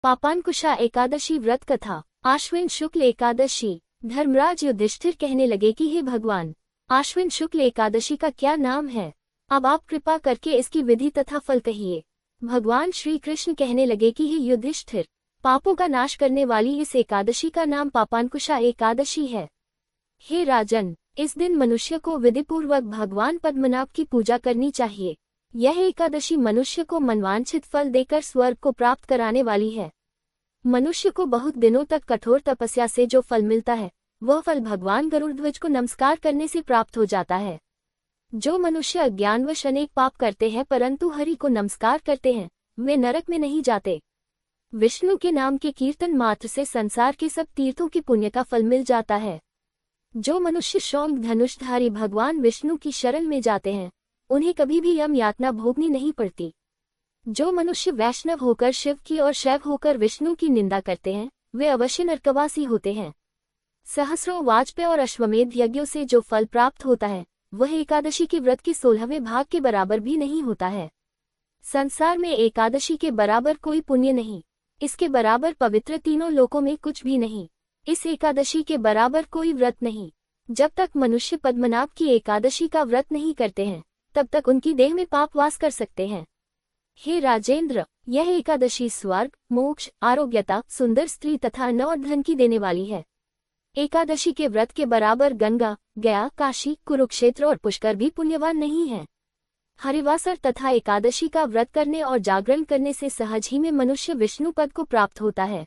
पापांकुशा एकादशी व्रत कथा। आश्विन शुक्ल एकादशी। धर्मराज युधिष्ठिर कहने लगे कि हे भगवान, आश्विन शुक्ल एकादशी का क्या नाम है? अब आप कृपा करके इसकी विधि तथा फल कहिए। भगवान श्री कृष्ण कहने लगे कि हे युधिष्ठिर, पापों का नाश करने वाली इस एकादशी का नाम पापांकुशा एकादशी है। हे राजन, इस दिन मनुष्य को विधिपूर्वक भगवान पद्मनाभ की पूजा करनी चाहिए। यह एकादशी मनुष्य को मनवांछित फल देकर स्वर्ग को प्राप्त कराने वाली है। मनुष्य को बहुत दिनों तक कठोर तपस्या से जो फल मिलता है, वह फल भगवान गरुड़ध्वज को नमस्कार करने से प्राप्त हो जाता है। जो मनुष्य अज्ञानवश अनेक पाप करते हैं परंतु हरि को नमस्कार करते हैं, वे नरक में नहीं जाते। विष्णु के नाम के कीर्तन मात्र से संसार के सब तीर्थों की पुण्य का फल मिल जाता है। जो मनुष्य शौंग धनुषधारी भगवान विष्णु की शरण में जाते हैं, उन्हें कभी भी यम यातना भोगनी नहीं पड़ती। जो मनुष्य वैष्णव होकर शिव की और शैव होकर विष्णु की निंदा करते हैं, वे अवश्य नरकवासी होते हैं। सहस्रों वाजपेय और अश्वमेध यज्ञों से जो फल प्राप्त होता है, वह एकादशी के व्रत के 16वें भाग के बराबर भी नहीं होता है। संसार में एकादशी के बराबर कोई पुण्य नहीं, इसके बराबर पवित्र तीनों लोकों में कुछ भी नहीं। इस एकादशी के बराबर कोई व्रत नहीं। जब तक मनुष्य पद्मनाभ की एकादशी का व्रत नहीं करते हैं, तब तक उनकी देह में पाप वास कर सकते हैं। हे राजेंद्र, यह एकादशी स्वर्ग, मोक्ष, आरोग्यता, सुंदर स्त्री तथा अन्न और धन की देने वाली है। एकादशी के व्रत के बराबर गंगा, गया, काशी, कुरुक्षेत्र और पुष्कर भी पुण्यवान नहीं है। हरिवासर तथा एकादशी का व्रत करने और जागरण करने से सहज ही में मनुष्य विष्णु पद को प्राप्त होता है।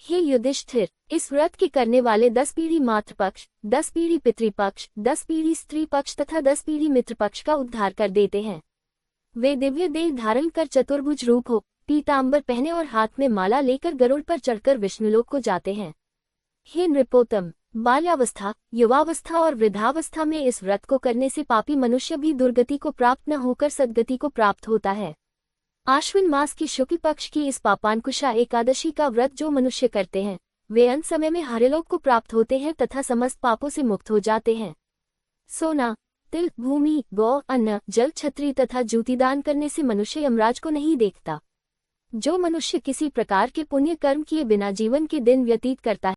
हे युधिष्ठिर, इस व्रत के करने वाले 10 पीढ़ी मातृपक्ष, 10 पीढ़ी पितृपक्ष, 10 पीढ़ी स्त्री पक्ष तथा 10 पीढ़ी मित्र पक्ष का उद्धार कर देते हैं। वे दिव्य देह धारण कर चतुर्भुज रूप हो, पीतांबर पहने और हाथ में माला लेकर गरुड़ पर चढ़कर विष्णुलोक को जाते हैं। हे नृपोत्तम, बाल्यावस्था, युवावस्था और वृद्धावस्था में इस व्रत को करने से पापी मनुष्य भी दुर्गति को प्राप्त न होकर सद्गति को प्राप्त होता है। आश्विन मास की शुक्ल पक्ष की इस पापांकुशा एकादशी का व्रत जो मनुष्य करते हैं, वे अंत समय में हरिलोक को प्राप्त होते हैं तथा समस्त पापों से मुक्त हो जाते हैं। सोना, तिल, भूमि, गौ, अन्न, जल, छत्री तथा जूती दान करने से मनुष्य यमराज को नहीं देखता। जो मनुष्य किसी प्रकार के पुण्य कर्म किए बिना जीवन के दिन व्यतीत करता है,